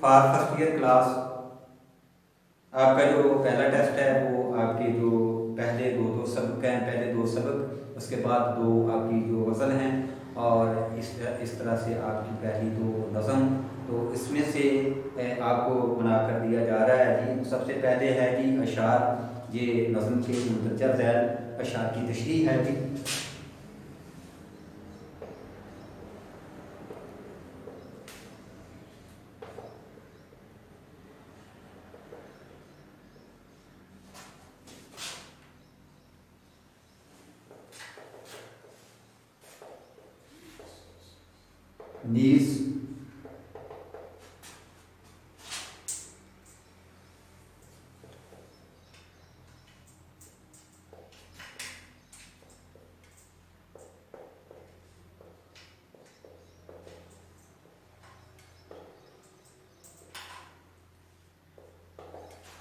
For first year class. आपका जो पहला टेस्ट है वो आपके जो पहले दो सबक हैं, पहले दो सबक, उसके बाद दो आपकी जो वज़न हैं, और इस तरह से आपकी पहली दो नज़म। तो इसमें से आपको बना कर दिया जा रहा है जी। सबसे पहले है जी अशार, ये नज़म के मुंदरजा ज़ैल अशार की तशरीह है जी। नीज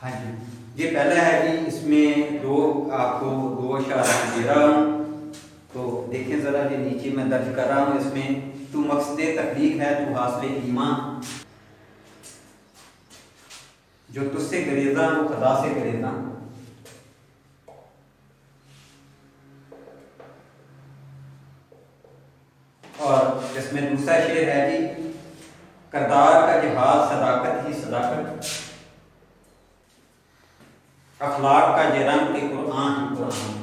हाँ जी, ये पहला है जी। इसमें आपको दो इशारा दे रहा हूँ, तो देखें ज़रा, ये नीचे मैं दर्ज कर रहा हूँ। इसमें तू मकसद तख्लीक है, तू हासिल ईमान, जो तुझसे गरेजा वो खुदा से गरेजा। और इसमें दूसरा शेर है जी, करदार का जहाज सदाकत ही सदाकत, अखलाक का ये रंग के कुरान ही कुरान।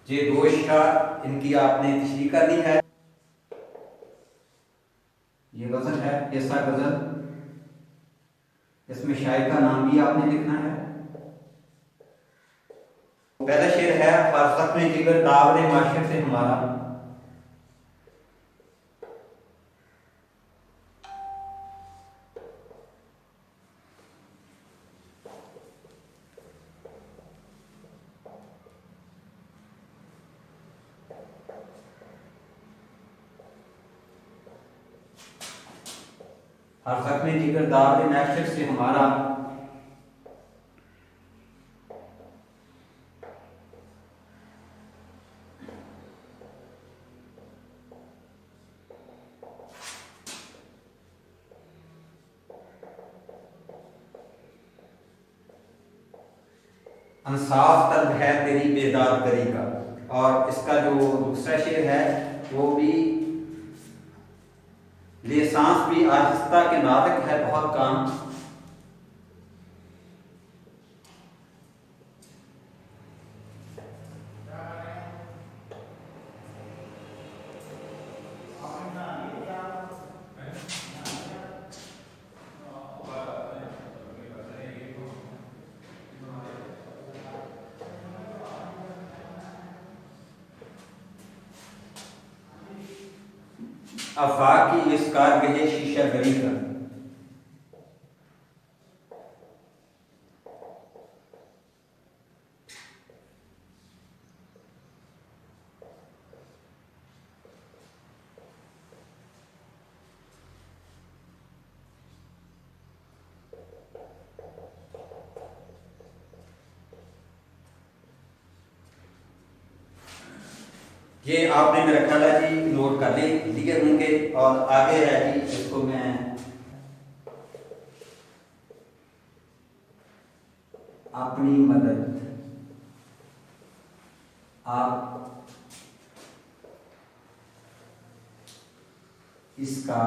ये दो इशार इनकी आपने तशरीह करनी है। ये गजल है, ऐसा गजल, इसमें शायर का नाम भी आपने लिखना है। पहला शेर है, फरसत में जिगर दावरे माशर से हमारा, फरसत में जिगर दावरे माशर से हमारा, इंसाफ तलब है तेरी बेदार करी का। और इसका जो दूसरा शेर है वो भी, ले सांस भी आहिस्ता के नादक है बहुत काम, आफाक की इस कारगह शीशा गरी का। ये आपने मेरा ख्याल है जी नोट कर लिए होंगे। और आगे है जी, इसको मैं अपनी मदद आप इसका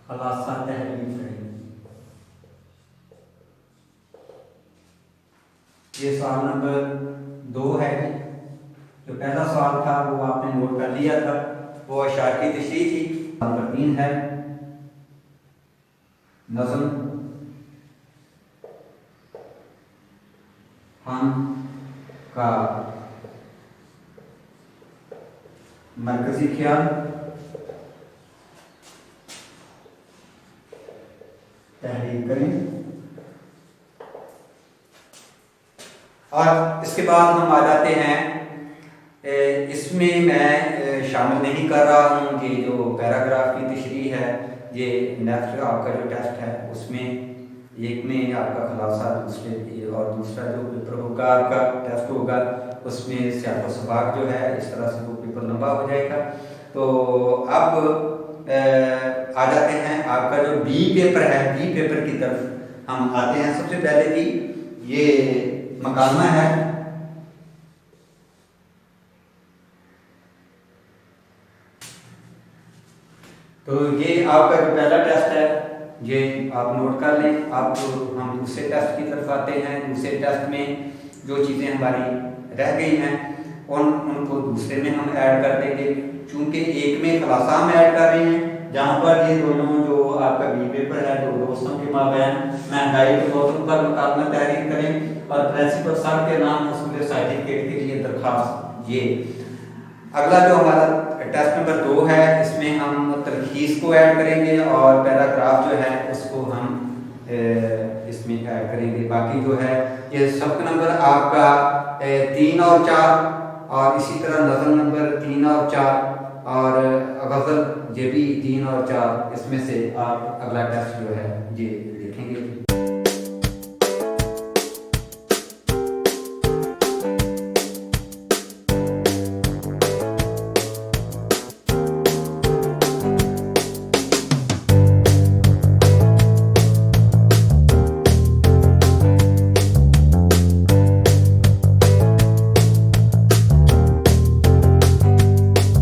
खुलासा तहरीर करें। ये सवाल नंबर 2 है जी। जो पहला सवाल था वो आपने नोट कर लिया था, वो अशार की तशरीह थी। नंबर 3 है, नज़म हम का मरकजी ख्याल तहरीर करें। और इसके बाद हम आ जाते हैं, इसमें मैं शामिल नहीं कर रहा हूँ कि जो पैराग्राफ की तशरीह है, ये नेक्स्ट आपका जो टेस्ट है उसमें एक में आपका खुलासा, दूसरे और दूसरा जो पेपर होगा आपका टेस्ट होगा उसमें सियाक़-ओ-सबाक़ जो है, इस तरह से वो पेपर लंबा हो जाएगा। तो अब आ जाते हैं आपका जो बी पेपर है, बी पेपर की तरफ हम आते हैं। सबसे पहले की ये मकालमा है, तो ये आपका जो पहला टेस्ट है ये आप नोट कर लें। आप हम दूसरे टेस्ट की तरफ आते हैं। दूसरे टेस्ट में जो चीज़ें हमारी रह गई हैं उनको दूसरे में हम ऐड कर देंगे। चूंकि एक में खुलासा हम ऐड कर रहे हैं, जहाँ पर ये दोनों जो आपका बी पेपर है, दो दोस्तों के माबैन महंगाई के मौजूद पर मुकाबला तहरीर करें और प्रिंसिपल सर के नाम उसूल सर्टिफिकेट के लिए दरखास्त। ये अगला जो हमारा टेस्ट नंबर 2 है, इसमें हम तरखीस को ऐड करेंगे और पैराग्राफ जो है उसको हम इसमें ऐड करेंगे। बाकी जो है ये सबक नंबर आपका 3 और 4 और इसी तरह नज़म नंबर 3 और 4 और गज़ल ये भी 3 और 4, इसमें से आप अगला टेस्ट जो है ये